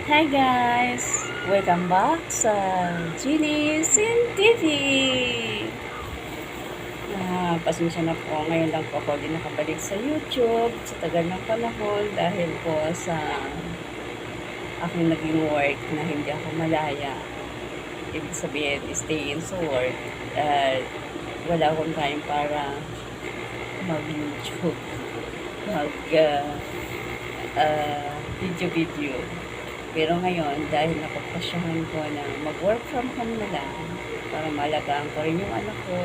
Hi guys! Welcome back sa Genie Sin TV! Pasensya na po, ngayon lang po ako din nakabalik sa YouTube sa tagal ng panahon dahil po sa aking naging work na hindi ako malaya. Ibig sabihin, stay in sa work. Wala akong time para mag-YouTube, video-video. Pero ngayon, dahil napagpasyahan ko na mag-work from home na lang para malagaan ko rin yung anak ko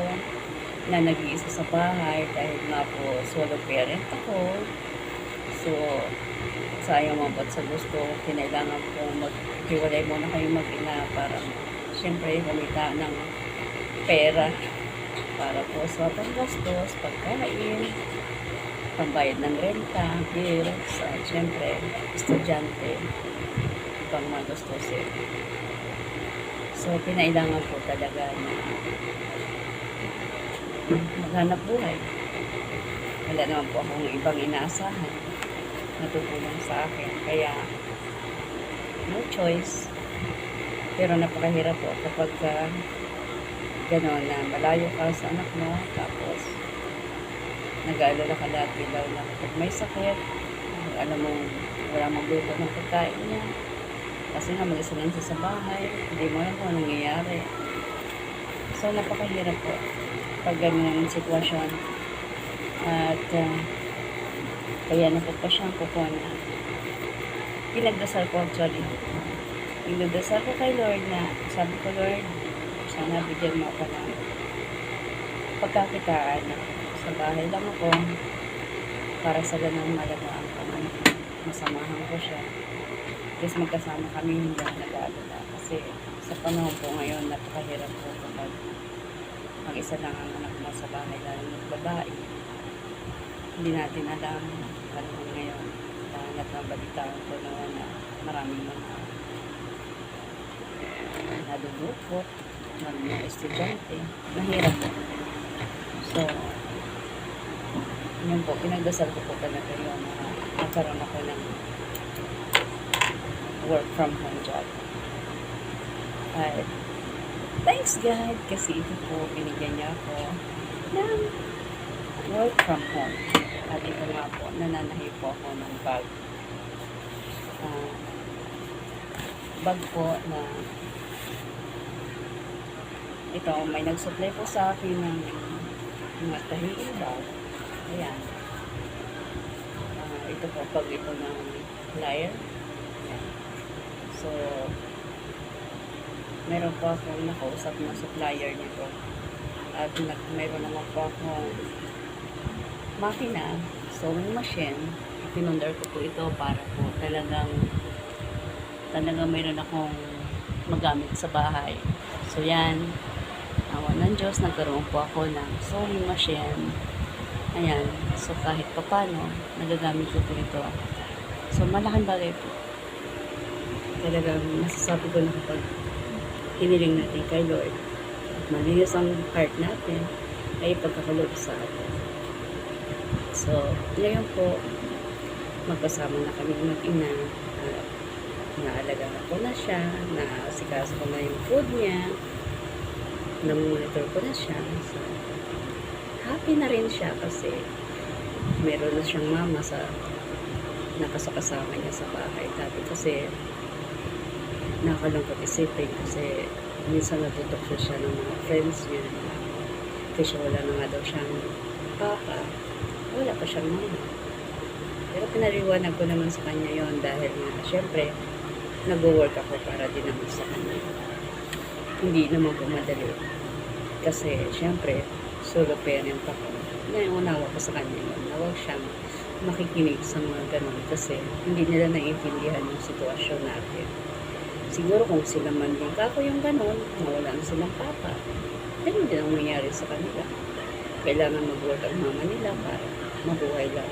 na nag-iisa sa bahay dahil nga po solo parent ako. So, sayang mabot sa gusto, kinailangan po maghiwalay muna kayo mag-ina para siyempre kumita ng pera para po sa panggastos, pagkain, pambayad ng renta, bills, at siyempre, estudyante, pang magastusin. So, kinailangan po talaga na maghanap buhay. Wala naman po akong ibang inaasahan na tutulong sa akin. Kaya, no choice. Pero napakahirap po kapag gano'n na malayo ka sa anak mo, tapos nag-aalala ka dati daw na kapag may sakit, alam mo, wala magluto ng pagkain niya. Kasi nga mag-isa lang siya sa bahay, hindi mo alam kung anong nangyayari. So, napakahirap po pag ganun sitwasyon. At kaya napagpasyahan ko po na pinagdasal ko actually. Pinagdasal ko kay Lord na sabi ko, Lord, sana bigyan mo ako ng pagkakitaan. Sa bahay lang ako para sa ganun malagaan ko. Masamahan ko siya. Kasi magkasama kami hindi ako nag-aalala. Kasi sa panahon po ngayon, napakahirap po kapag mag-isa lang ang anak mo sa bahay, lalo ng babae. Hindi natin alam panahon ngayon. Dahil natambalitaan ko naman na maraming mga nadudukot, maraming mga estudyante. Mahirap po. So, yun po, pinagdasal ko po talaga yun na nagkaroon ako ng work from home job. At thanks God kasi ito po binigyan niya ako ng work from home. At ito nga po, nananahi po ako ng bag. Bag po na ito, may nag-supply po sa akin ng mga tahing bag. Ayan. Ito po, pag ito ng flyer. So, meron po akong nakausap na supplier nito. At meron naman po akong makina, sewing machine. Pinundar ko po ito para po talagang meron akong magamit sa bahay. So, yan. Awa ng Diyos, nagkaroon po ako ng sewing machine. Ayan. So, kahit pa paano, nagagamit ko po ito. So, malaking bagay po. Talagang masasabi ko na kapag hiniling natin kay Lord at malinis ang heart natin ay pagkakaloob sa atin. So, ngayon po magkasama na kami mag-ina, naalagaan ko na siya, naasikaso ko na yung food niya, namonitor ko na siya. So, happy na rin siya kasi meron na siyang mama sa nakasakasama niya sa bahay. Dati kasi nakakalungkot isipin kasi minsan natutukso siya ng mga friends niya kasi wala na nga daw siyang papa, wala pa siyang mama. Pero pinaliwanag ko naman sa kanya yon dahil nga syempre nag-work ako para din naman sa kanya. Hindi naman pumadali kasi syempre solo parent ako. Unawa ko sa kanya yun na huwag siyang makikinig sa mga ganun kasi hindi nila naiintindihan yung sitwasyon natin. Siguro kung sila man din kako yung ganun, nawala na silang papa, ganun din ang nangyari sa kanila. Kailangan mag-work ang mama nila para mabuhay lang,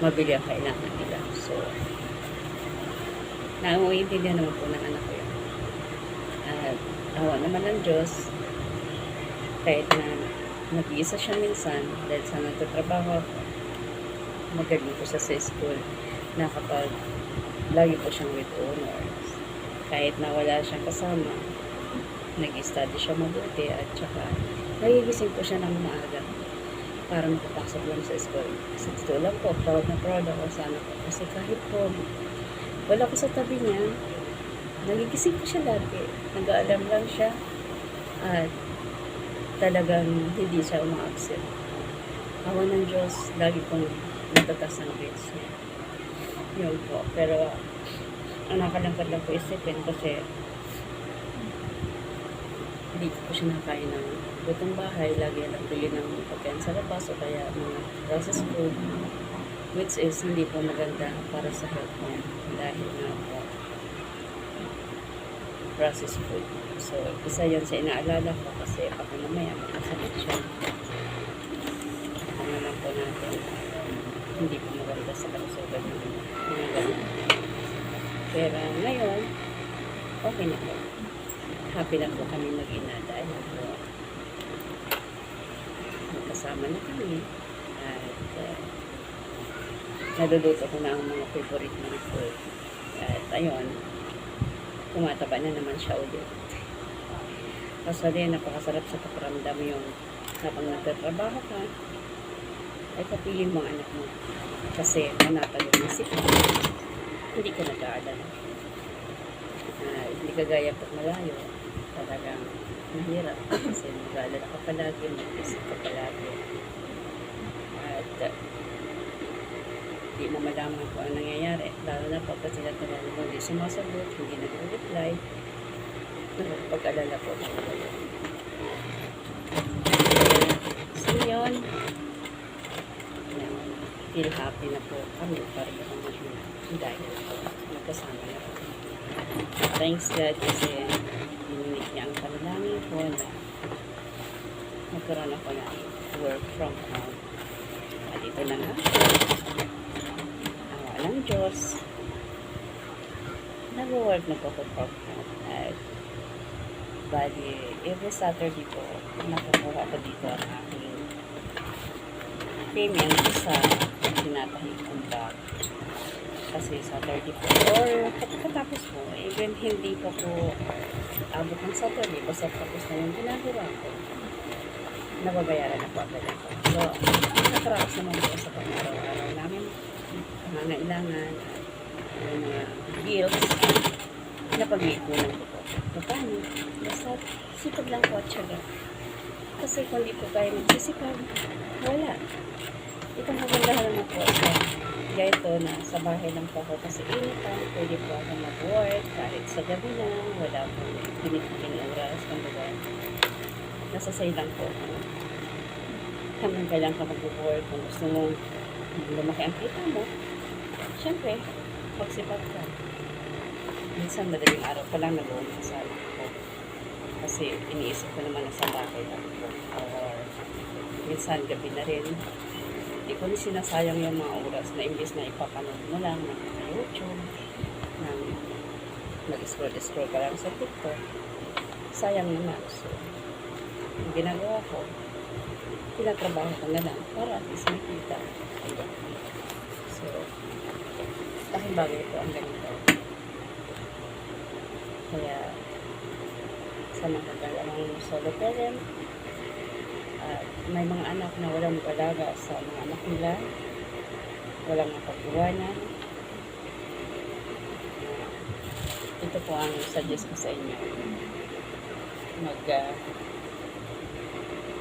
mabili ang kailangan nila. So, naiintindihan naman po ng anak ko yun. At awa naman ng Diyos, kahit na nag-iisa siya minsan, dahil sa nagtatrabaho ako, magaling ko siya sa school, na kapag lagi po siyang with honors. Kahit na wala siyang kasama, nag-study siya mabuti at saka nagigising po siya ng maaga para makapasok lang sa school. Sa school lang po, proud na proud ako sa anak ko. Kasi kahit po wala ko sa tabi niya, nagigising po siya lagi. Nag-aalarm lang siya at talagang hindi siya uma-absent. Awa ng Diyos, lagi pong natatas ang grades niya. Yun po. Pero ang nakalangkad lang po isipin kasi hindi po siya nakain ng lutong bahay. Lagi lang bili ng pagkain sa labas o kaya mga processed food, which is hindi po maganda para sa health niya dahil nga po processed food. So, isa yun sa inaalala ko kasi baka mamaya makasakit siya. Ano naman po natin, hindi po maganda sa kalusugan ng mga ganun. Pero ngayon, okay na po. Happy na po kami mag-ina dahil po magkasama na kami at naluluto ko na ang mga favorite ng food. At ayun, tumataba na naman siya ulit. Kasi rin, napakasarap sa pakiramdam yung habang nagtatrabaho ka, ay papilin mo ang anak mo. Kasi manatag yung isip mo. Hindi ka nag-aalala. Hindi ka gaya pag malayo. Talagang mahirap. Kasi nag-aalala ka palagi, mag-isip ka palagi. At hindi mo malaman kung ano nangyayari. Lalo na pagka sila talaga mo hindi sumasagot, hindi nag-reply. Pag-alala po. So yun, feel happy na po kami para dahil magkasama na po. Thanks God kasi ininig niya ang panalangin ko na magkaroon ako ng work from home. At ito na nga, awa ng Diyos, nag-work na po ko from home. At bali, every Saturday po, nakukuha ko dito ang aking payment sa tinatahing kong bag. Kasi Saturday po, or pagkatapos po, even hindi pa po abot ng Saturday, basta tapos na yung ginagawa ko, nababayaran na po agad ako. So, nakataraos naman po sa pang-araw-araw namin, pangangailangan, at mga bills, napag-iikunan ko po. Paano? Basta sipag lang po at syaga. Kasi kung di po kayo magsisipag, wala. Itong magandahan na po sa ito na sa bahay lang po ako kasi initan, pwede po ako mag-work kahit sa gabi na, wala po pinipiling oras, kumbaga nasasay lang po ako. Hanggang kailan ka mag-work kung gusto mo lumaki ang kita mo, syempre, magsipag ka. Minsan madaling araw pa lang nag-uumasa ko kasi iniisip ko naman na sa bahay lang po or minsan gabi na rin. Hindi ko ni sinasayang yung mga oras na imbis na ipapanood mo lang ng YouTube, ng nag-scroll ka lang sa TikTok. Sayang naman. So, yung ginagawa ko, tinatrabaho ko na lang para at least may kita. Ayan. So, dahil bagay po ang ganito. Kaya, sa mga dalawang solo parent, may mga anak na walang mag-alaga sa mga anak nila, walang mapag-iwanan. Ito po ang suggest ko sa inyo.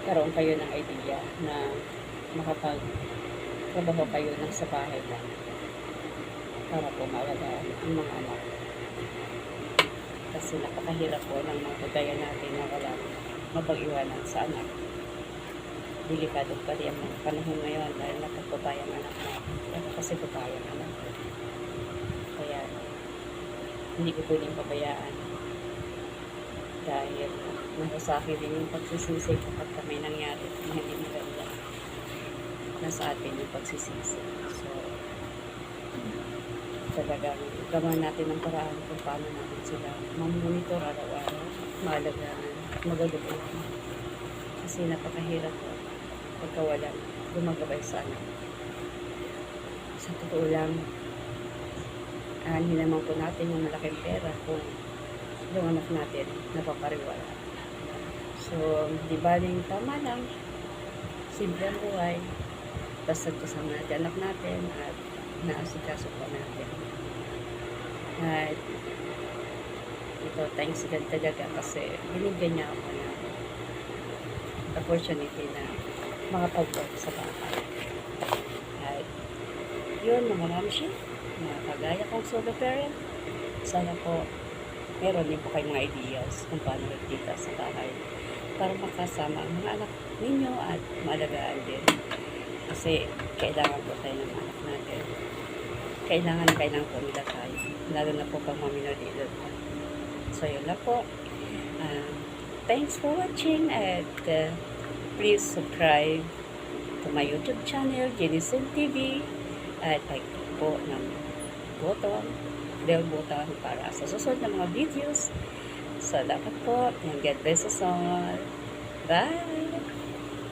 Karoon kayo ng idea na makapag-trabaho kayo ng sa bahay lang para po maalagaan ang mga anak. Kasi napakahirap po ng mga kagaya natin na walang mapag-iwanan sa anak. Delikado pa rin ang panahon ngayon dahil napagpabayang anak na kasi pabayang anak ko. Kaya hindi ko pwedeng pabayaan dahil nasa sa akin din yung pagsisisi kapag may nangyari na hindi maganda. Nasa atin yung pagsisisi. So, talagang gawa natin ang paraan kung paano natin sila mamonitor araw-araw, maalagaan, magagabuhan. Kasi napakahirap po pagka walang gumagabay sa anak. Sa totoo lang, Hindi naman po natin yung malaking pera kung yung anak natin napapariwala. So, di baling tama lang, simple ang buhay, basta kasama natin anak natin at naasikaso pa natin. At ito, thanks God talaga kasi binigyan niya ako ng opportunity na makapag-work sa bahay. At yun, mga mamshi, mga kagaya kong solo parent, sana po meron din po kayong mga ideas kung paano magtita sa bahay para makasama ang mga anak ninyo at maalagaan din. Kasi kailangan po tayo ng anak natin. Kailangan po nila tayo. Lalo na po pang maminor edad. So yun lang po. Thanks for watching and please subscribe to my YouTube channel, Jenison TV, at like po ng bell button para sa susunod na mga videos. Salamat po and God bless us all. Bye!